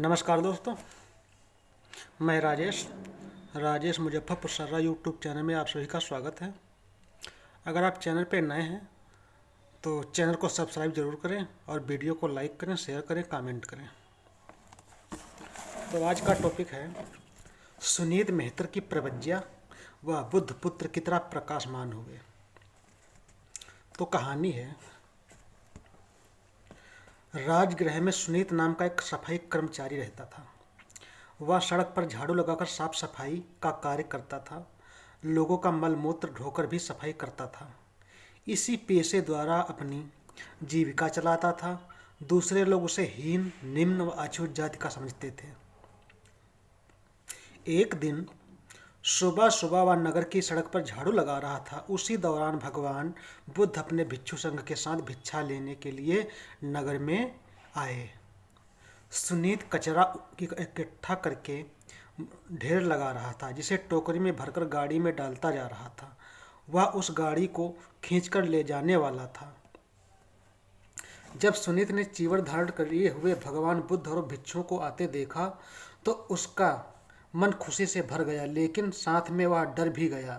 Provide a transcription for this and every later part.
नमस्कार दोस्तों, मैं राजेश मुजफ्फरपुर सर्रा यूट्यूब चैनल में आप सभी का स्वागत है। अगर आप चैनल पे नए हैं तो चैनल को सब्सक्राइब जरूर करें और वीडियो को लाइक करें, शेयर करें, कमेंट करें। तो आज का टॉपिक है सुनीत मेहतर की प्रवज्ञा व बुद्ध पुत्र की तरह प्रकाशमान हुए। तो कहानी है, राजगृह में सुनीत नाम का एक सफाई कर्मचारी रहता था। वह सड़क पर झाड़ू लगाकर साफ सफाई का कार्य करता था। लोगों का मल मूत्र ढोकर भी सफाई करता था। इसी पेशे द्वारा अपनी जीविका चलाता था। दूसरे लोग उसे हीन, निम्न व अछूत जाति का समझते थे। एक दिन सुबह सुबह वह नगर की सड़क पर झाड़ू लगा रहा था। उसी दौरान भगवान बुद्ध अपने भिक्षु संघ के साथ भिक्षा लेने के लिए नगर में आए। सुनीत कचरा इकट्ठा करके ढेर लगा रहा था, जिसे टोकरी में भरकर गाड़ी में डालता जा रहा था। वह उस गाड़ी को खींचकर ले जाने वाला था। जब सुनीत ने चीवर धारण किए हुए भगवान बुद्ध और भिक्षुओं को आते देखा तो उसका मन खुशी से भर गया, लेकिन साथ में वह डर भी गया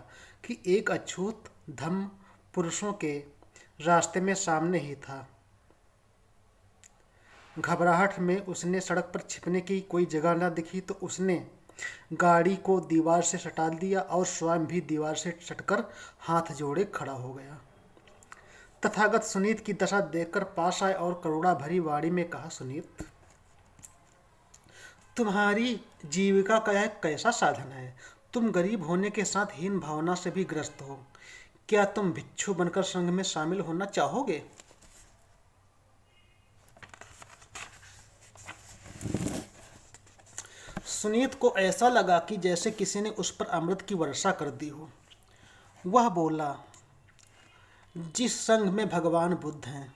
कि एक अछूत धम्म पुरुषों के रास्ते में सामने ही था। घबराहट में उसने सड़क पर छिपने की कोई जगह न दिखी तो उसने गाड़ी को दीवार से सटा दिया और स्वयं भी दीवार से सटकर हाथ जोड़े खड़ा हो गया। तथागत सुनीत की दशा देखकर पास आए और करुणा भरी वाणी में कहा, सुनीत, तुम्हारी जीविका का यह कैसा साधन है? तुम गरीब होने के साथ हीन भावना से भी ग्रस्त हो। क्या तुम भिक्षु बनकर संघ में शामिल होना चाहोगे? सुनीत को ऐसा लगा कि जैसे किसी ने उस पर अमृत की वर्षा कर दी हो। वह बोला, जिस संघ में भगवान बुद्ध हैं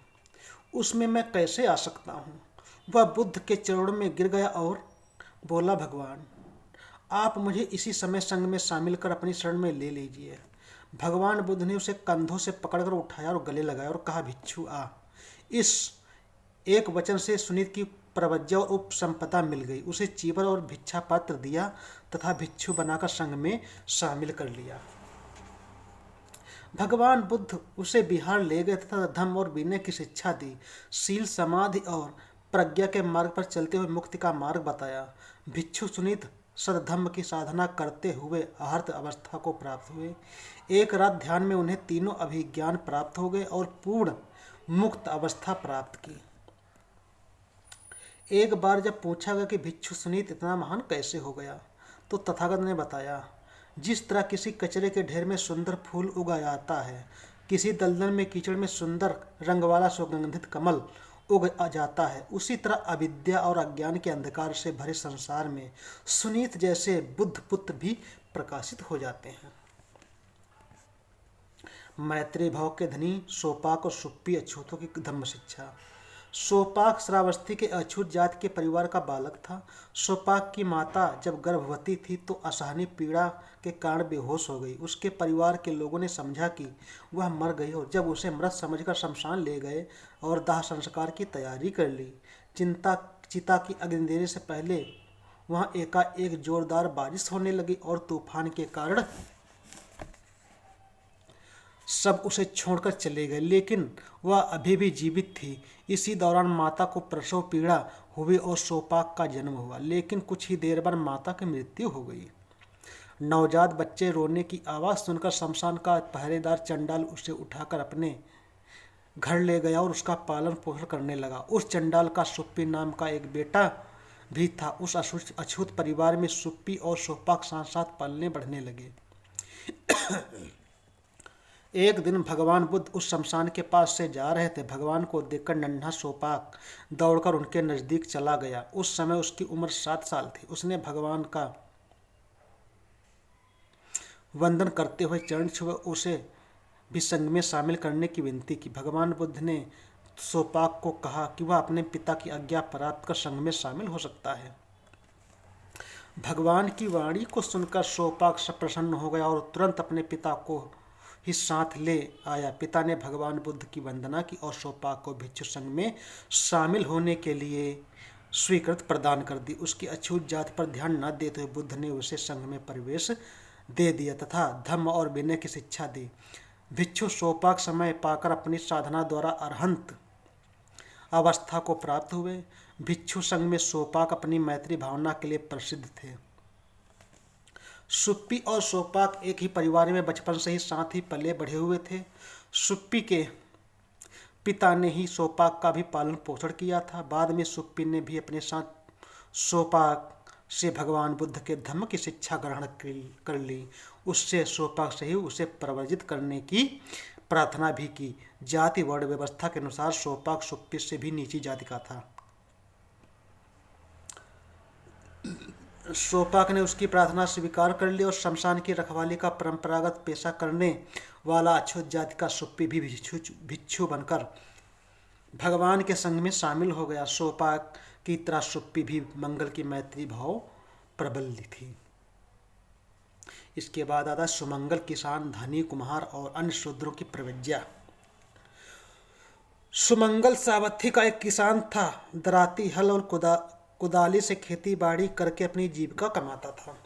उसमें मैं कैसे आ सकता हूँ? वह बुद्ध के चरणों में गिर गया और बोला, भगवान, आप मुझे इसी समय संघ में शामिल कर अपनी शरण में ले लीजिए। भगवान बुद्ध ने उसे कंधों से पकड़कर उठाया और गले लगाया और कहा, भिक्षु आ। इस एक वचन से सुनीत की प्रवज्ञा और उपसंपदा मिल गई। उसे चीवर और भिक्षा पात्र दिया तथा भिक्षु बनाकर संघ में शामिल कर लिया। भगवान बुद्ध उसे बिहार ले गए तथा धम्म और विनय की शिक्षा दी। शील, समाधि और प्रज्ञा के मार्ग पर चलते हुए मुक्ति का मार्ग बताया। भिक्षु सुनीत सद्धम्म की साधना करते हुए अहर्त अवस्था को प्राप्त हुए। एक रात ध्यान में उन्हें तीनों अभिज्ञान प्राप्त हो गए और पूर्ण मुक्त अवस्था प्राप्त की। एक बार जब पूछा गया कि भिक्षु सुनीत इतना महान कैसे हो गया, तो तथागत ने बताया, जिस तरह किसी कचरे के ढेर में सुंदर फूल उगा जाता है, किसी दलदल में कीचड़ में सुंदर रंग वाला सुगंधित कमल उग जाता है, उसी तरह अविद्या और अज्ञान के अंधकार से भरे संसार में सुनीत जैसे बुद्ध पुत्र भी प्रकाशित हो जाते हैं। मैत्री भाव के धनी सोपाक और सुप्पी अछूतों की धम्म शिक्षा। सोपाक श्रावस्ती के अछूत जाति के परिवार का बालक था। सोपाक की माता जब गर्भवती थी तो असहनीय पीड़ा के कारण बेहोश हो गई। उसके परिवार के लोगों ने समझा कि वह मर गई और जब उसे मृत समझकर शमशान ले गए और दाह संस्कार की तैयारी कर ली। चिता की अग्नि देने से पहले वहाँ एकाएक जोरदार बारिश होने लगी और तूफान के कारण सब उसे छोड़कर चले गए, लेकिन वह अभी भी जीवित थी। इसी दौरान माता को प्रसव पीड़ा हुई और सोपाक का जन्म हुआ, लेकिन कुछ ही देर बाद माता की मृत्यु हो गई। नवजात बच्चे रोने की आवाज़ सुनकर शमशान का पहरेदार चंडाल उसे उठाकर अपने घर ले गया और उसका पालन पोषण करने लगा। उस चंडाल का सुप्पी नाम का एक बेटा भी था। उस अछूत परिवार में सुप्पी और सोपाक साथ साथ पलने बढ़ने लगे। एक दिन भगवान बुद्ध उस शमशान के पास से जा रहे थे। भगवान को देखकर नन्हा सोपाक दौड़कर उनके नजदीक चला गया। उस समय उसकी उम्र 7 साल थी। उसने भगवान का वंदन करते हुए चरण छुए उसे भी संघ में शामिल करने की विनती की। भगवान बुद्ध ने सोपाक को कहा कि वह अपने पिता की आज्ञा प्राप्त कर संघ में शामिल हो सकता है। भगवान की वाणी को सुनकर सोपाक प्रसन्न हो गया और तुरंत अपने पिता को ही साथ ले आया। पिता ने भगवान बुद्ध की वंदना की और सोपाक को भिक्षु संघ में शामिल होने के लिए स्वीकृत प्रदान कर दी। उसकी अछूत जाति पर ध्यान न देते हुए बुद्ध ने उसे संघ में प्रवेश दे दिया तथा धम्म और विनय की शिक्षा दी। भिक्षु सोपाक समय पाकर अपनी साधना द्वारा अरहंत अवस्था को प्राप्त हुए। भिक्षु संघ में सोपाक अपनी मैत्री भावना के लिए प्रसिद्ध थे। सुप्पी और सोपाक एक ही परिवार में बचपन से ही साथ ही पले बढ़े हुए थे। सुप्पी के पिता ने ही सोपाक का भी पालन पोषण किया था। बाद में सुप्पी ने भी अपने साथ सोपाक से भगवान बुद्ध के धम्म की शिक्षा ग्रहण कर ली। उससे सोपाक से ही उसे प्रवर्जित करने की प्रार्थना भी की। जाति वर्ण व्यवस्था के अनुसार सोपाक सुप्पी से भी नीची जाति का था। सोपाक ने उसकी प्रार्थना स्वीकार कर ली और शमशान की रखवाली का परंपरागत पेशा करने वाला अछूत जाति का सुप्पी भी भिक्षु बनकर भगवान के संग में शामिल हो गया। सोपाक की तरह सुप्पी भी मंगल की मैत्री भाव प्रबल थी। इसके बाद आता सुमंगल किसान, धनी, कुम्हार और अन्य शूद्रों की प्रवज्ञा। सुमंगल सावथी का एक किसान था। दराती हल और कुदाली से खेती बाड़ी करके अपनी जीविका कमाता था।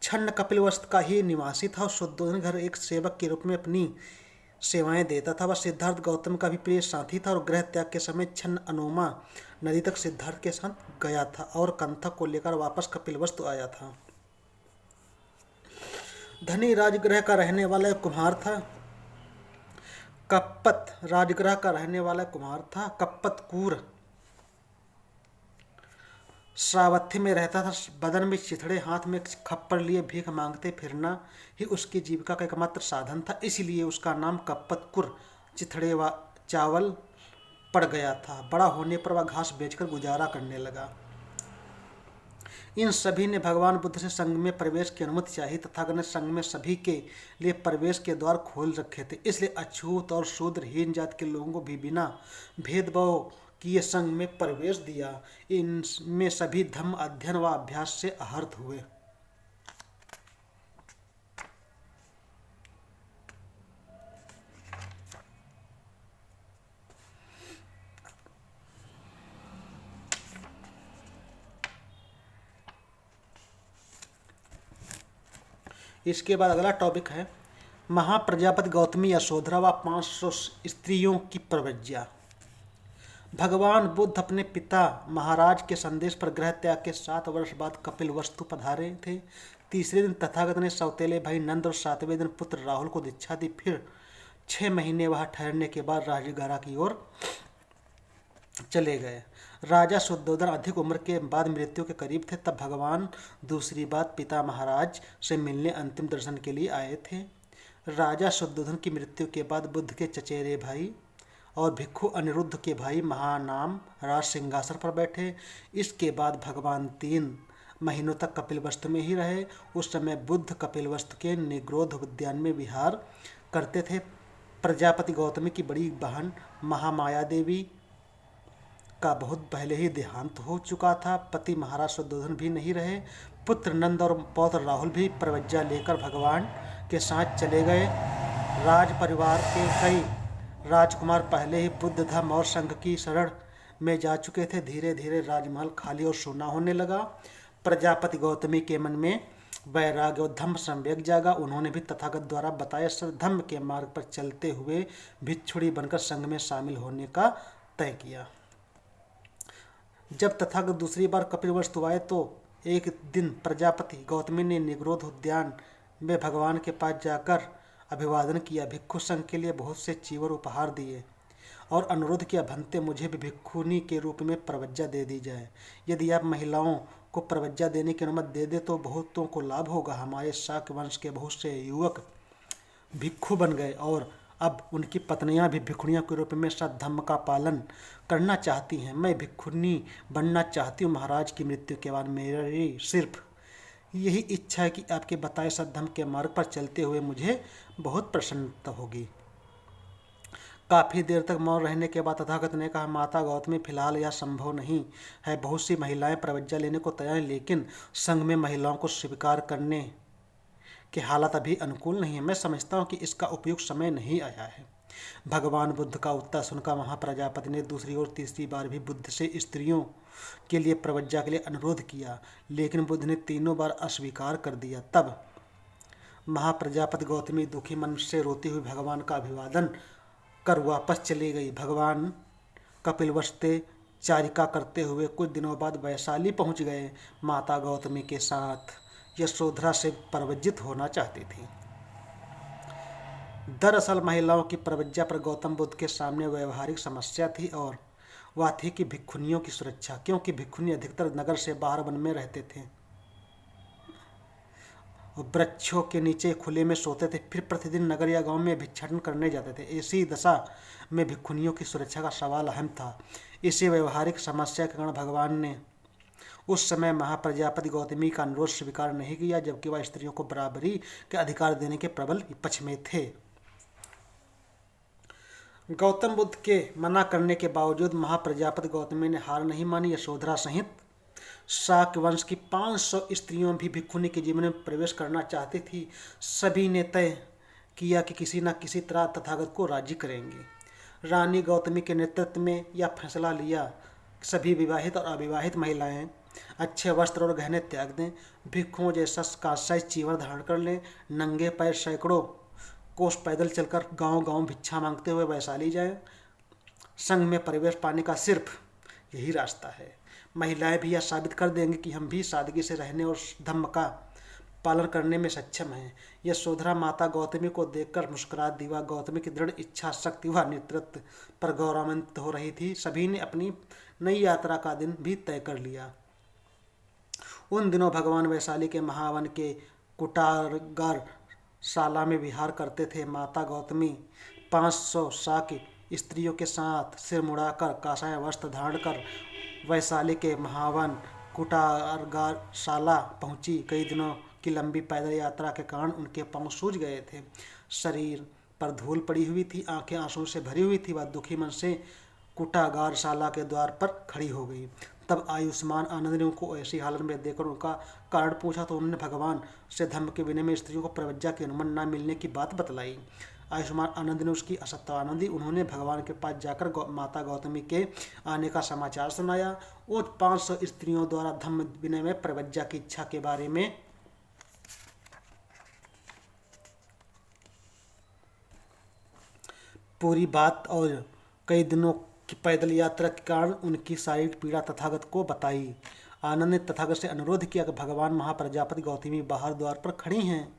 छन्न कपिलवस्तु का ही निवासी था और शुद्धोधन घर एक सेवक के रूप में अपनी सेवाएं देता था। वह सिद्धार्थ गौतम का भी प्रिय साथी था और गृह त्याग के समय छन्न अनोमा नदी तक सिद्धार्थ के साथ गया था और कंथक को लेकर वापस कपिलवस्तु आया था। धनी राजगृह का रहने वाला एक कुम्हार था। कप्पत राजगृह का रहने वाला कुम्हार था। कप्पत कूर श्रावथी में रहता था। बदन में चिथड़े, हाथ में खप्पर लिए भीख मांगते फिरना ही उसकी जीविका का एकमात्र साधन था। इसलिए उसका नाम कप्पतकुर चिथड़े व चावल पड़ गया था। बड़ा होने पर वह घास बेचकर गुजारा करने लगा। इन सभी ने भगवान बुद्ध से संघ में प्रवेश की अनुमति चाहिए। तथागत ने संघ में सभी के लिए प्रवेश के द्वार खोल रखे थे। इसलिए अछूत और शूद्रहीन जाति के लोगों को भी बिना भेदभाव किए संघ में प्रवेश दिया। इनमें सभी धम्म अध्ययन व अभ्यास से आहत हुए। इसके बाद अगला टॉपिक है महाप्रजापति गौतमी यशोधरा व 500 स्त्रियों की प्रवज्ञा। भगवान बुद्ध अपने पिता महाराज के संदेश पर गृह त्याग के 7 वर्ष बाद कपिलवस्तु पधारे थे। तीसरे दिन तथागत ने सौतेले भाई नंद और 7वें दिन पुत्र राहुल को दीक्षा दी। फिर 6 महीने वहां ठहरने के बाद राजगारा की ओर चले गए। राजा शुद्धोधन अधिक उम्र के बाद मृत्यु के करीब थे। तब भगवान दूसरी बार पिता महाराज से मिलने अंतिम दर्शन के लिए आए थे। राजा शुद्धोधन की मृत्यु के बाद बुद्ध के चचेरे भाई और भिक्षु अनिरुद्ध के भाई महानाम राज सिंहासन पर बैठे। इसके बाद भगवान 3 महीनों तक कपिलवस्तु में ही रहे। उस समय बुद्ध कपिलवस्तु के निग्रोध उद्यान में विहार करते थे। प्रजापति गौतमी की बड़ी बहन महामाया देवी का बहुत पहले ही देहांत हो चुका था। पति महाराज शुद्धोधन भी नहीं रहे। पुत्र नंद और पौत्र राहुल भी प्रवज्ञा लेकर भगवान के साथ चले गए। राज परिवार के कई राजकुमार पहले ही बुद्ध धर्म और संघ की शरण में जा चुके थे। धीरे धीरे राजमहल खाली और सूना होने लगा। प्रजापति गौतमी के मन में वैराग्य और धम्म संवेग जागा। उन्होंने भी तथागत द्वारा बताए धम्म के मार्ग पर चलते हुए भिक्षुणी बनकर संघ में शामिल होने का तय किया। जब तथागत दूसरी बार कपिलवस्तु आए तो एक दिन प्रजापति गौतमी ने निग्रोध उद्यान में भगवान के पास जाकर अभिवादन किया। भिक्षु संघ के लिए बहुत से चीवर उपहार दिए और अनुरोध किया, भंते मुझे भी भिक्षुनी के रूप में प्रवज्ञा दे दी जाए। यदि आप महिलाओं को प्रवज्ञा देने की अनुमति दे दे तो बहुतों को लाभ होगा। हमारे शाक्य वंश के बहुत से युवक भिक्षु बन गए और अब उनकी पत्नियां भी भिक्षुणियों के रूप में सद्धम्म का पालन करना चाहती हैं। मैं भिक्षुणी बनना चाहती हूँ। महाराज की मृत्यु के बाद मेरी सिर्फ यही इच्छा है कि आपके बताए सद्धम्म के मार्ग पर चलते हुए मुझे बहुत प्रसन्नता होगी। काफ़ी देर तक मौन रहने के बाद तथागत ने कहा, माता गौतमी, फिलहाल यह संभव नहीं है। बहुत सी महिलाएं प्रवज्ञा लेने को तैयार हैं, लेकिन संघ में महिलाओं को स्वीकार करने के हालात अभी अनुकूल नहीं है। मैं समझता हूँ कि इसका उपयुक्त समय नहीं आया है। भगवान बुद्ध का उत्तर सुनकर महाप्रजापति ने दूसरी और तीसरी बार भी बुद्ध से स्त्रियों के लिए प्रवज्जा के लिए अनुरोध किया, लेकिन बुद्ध ने तीनों बार अस्वीकार कर दिया। तब महाप्रजापति गौतमी दुखी मन से रोती हुई भगवान का अभिवादन कर वापस चली गई। भगवान कपिलवस्ते चारिका करते हुए कुछ दिनों बाद वैशाली पहुंच गए। माता गौतमी के साथ यशोधरा से प्रवज्जित होना चाहती थी। दरअसल महिलाओं की प्रवज्जा पर गौतम बुद्ध के सामने व्यवहारिक समस्या थी और वह थी कि भिक्षुनियों की सुरक्षा, क्योंकि भिक्षुनी अधिकतर नगर से बाहर वन में रहते थे, वृक्षों के नीचे खुले में सोते थे, फिर प्रतिदिन नगर या गांव में भिक्षाटन करने जाते थे। ऐसी दशा में भिक्षुनियों की सुरक्षा का सवाल अहम था। इसी व्यवहारिक समस्या के कारण भगवान ने उस समय महाप्रजापति गौतमी का अनुरोध स्वीकार नहीं किया, जबकि वह स्त्रियों को बराबरी के अधिकार देने के प्रबल पक्ष में थे। गौतम बुद्ध के मना करने के बावजूद महाप्रजापति गौतमी ने हार नहीं मानी। यशोधरा सहित शाक्य वंश की 500 स्त्रियों भी भिक्षुनी के जीवन में प्रवेश करना चाहती थी। सभी ने तय किया कि किसी न किसी तरह तथागत को राजी करेंगे। रानी गौतमी के नेतृत्व में यह फैसला लिया, सभी विवाहित और अविवाहित महिलाएं अच्छे वस्त्र और गहने त्याग दें, भिक्षुओं जैसा कांस्य चीवर धारण कर लें, नंगे पैर सैकड़ों कोस पैदल चलकर गांव-गांव भिक्षा मांगते हुए वैशाली जाएं। संघ में प्रवेश पाने का सिर्फ यही रास्ता है। महिलाएं भी यह साबित कर देंगी कि हम भी सादगी से रहने और धम्म का पालन करने में सक्षम हैं। यशोधरा माता गौतमी को देखकर मुस्कुरा दी। वह गौतमी की दृढ़ इच्छा शक्ति व नेतृत्व पर गौरवान्वित हो रही थी। सभी ने अपनी नई यात्रा का दिन भी तय कर लिया। उन दिनों भगवान वैशाली के महावन के कुटारगार शाला में विहार करते थे। माता गौतमी 500 शाक्य स्त्रियों के साथ सिर मुड़ाकर कांसाय वस्त्र धारण कर वैशाली के महावन कुटारगार शाला पहुंची। कई दिनों की लंबी पैदल यात्रा के कारण उनके पांव सूज गए थे, शरीर पर धूल पड़ी हुई थी, आंखें आंसू से भरी हुई थी। वह दुखी मन से कुटागार शाला के द्वार पर खड़ी हो गई। तब आयुष्मान आनंद ने उनको ऐसी हालत में देखकर उनका कारण पूछा तो उन्होंने भगवान से धम्म के विनय में स्त्रियों को प्रवज्जा की अनुमति न मिलने की बात बतलाई। आयुष्मान आनंद ने उसकी असत्यानंद दी। उन्होंने भगवान के पास जाकर माता गौतमी के आने का समाचार सुनाया। उन 500 स्त्रियों द्वारा धम्म विनय में प्रवज्जा की इच्छा के बारे में पूरी बात और कई दिनों की पैदल यात्रा के कारण उनकी शारीरिक पीड़ा तथागत को बताई। आनंद ने तथागत से अनुरोध किया कि भगवान महाप्रजापति गौतमी बाहर द्वार पर खड़ी हैं,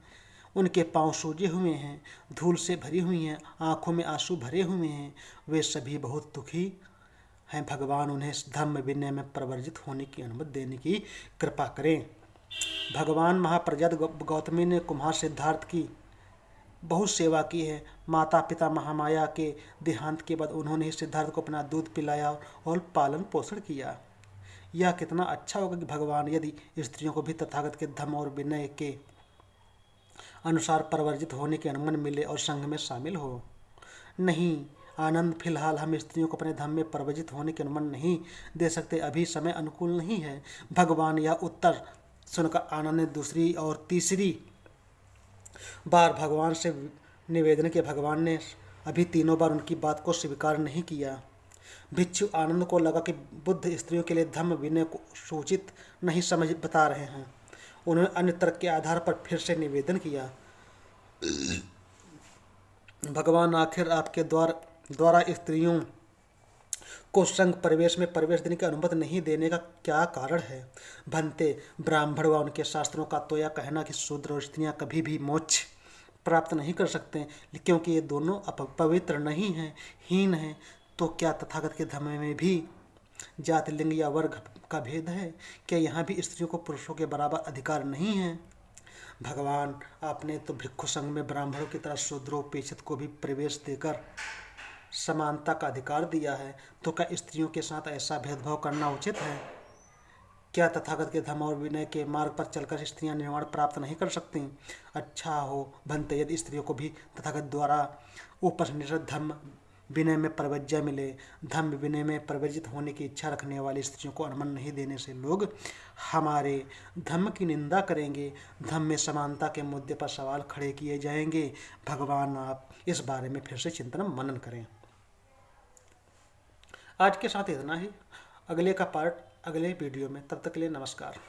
उनके पांव सूजे हुए हैं, धूल से भरी हुई हैं, आंखों में आंसू भरे हुए हैं, वे सभी बहुत दुखी हैं। भगवान उन्हें धम्म विनय में प्रवर्जित होने की अनुमति देने की कृपा करें। भगवान महाप्रजापति गौतमी ने कुम्हार सिद्धार्थ की बहुत सेवा की है। माता पिता महामाया के देहांत के बाद उन्होंने सिद्धार्थ को अपना दूध पिलाया और पालन पोषण किया। यह कितना अच्छा होगा कि भगवान यदि स्त्रियों को भी तथागत के धम्म और विनय के अनुसार प्रवर्जित होने की अनुमति मिले और संघ में शामिल हो। नहीं आनंद, फिलहाल हम स्त्रियों को अपने धम्म में प्रवर्जित होने की अनुमति नहीं दे सकते, अभी समय अनुकूल नहीं है। भगवान यह उत्तर सुनकर आनंद ने दूसरी और तीसरी बार भगवान से निवेदन किया। भगवान ने अभी तीनों बार उनकी बात को स्वीकार नहीं किया। भिक्षु आनंद को लगा कि बुद्ध स्त्रियों के लिए धम्म विनय को सूचित नहीं समझ बता रहे हैं। उन्होंने अन्य तर्क के आधार पर फिर से निवेदन किया। भगवान आखिर आपके द्वारा स्त्रियों को संघ प्रवेश में प्रवेश देने की अनुमति नहीं देने का क्या कारण है? भंते, ब्राह्मण व उनके शास्त्रों का तो यह कहना कि शूद्र और स्त्रियां कभी भी मोक्ष प्राप्त नहीं कर सकते, क्योंकि ये दोनों पवित्र नहीं हैं, हीन हैं। तो क्या तथागत के धर्म में भी जाति, लिंग या वर्ग का भेद है? क्या यहाँ भी स्त्रियों को पुरुषों के बराबर अधिकार नहीं है? भगवान आपने तो भिक्षु संघ में ब्राह्मणों की तरह शूद्रोपेक्षित को भी प्रवेश देकर समानता का अधिकार दिया है, तो क्या स्त्रियों के साथ ऐसा भेदभाव करना उचित है? क्या तथागत के धर्म और विनय के मार्ग पर चलकर स्त्रियां निर्वाण प्राप्त नहीं कर सकती? अच्छा हो भंते, यदि स्त्रियों को भी तथागत द्वारा उपनिषद धर्म विनय में प्रवज्जा मिले। धम्म विनय में प्रवज्जित होने की इच्छा रखने वाली स्त्रियों को अनुमति नहीं देने से लोग हमारे धम्म की निंदा करेंगे। धम्म में समानता के मुद्दे पर सवाल खड़े किए जाएंगे। भगवान आप इस बारे में फिर से चिंतन मनन करें। आज के साथ इतना ही। अगले का पार्ट अगले वीडियो में। तब तक के लिए नमस्कार।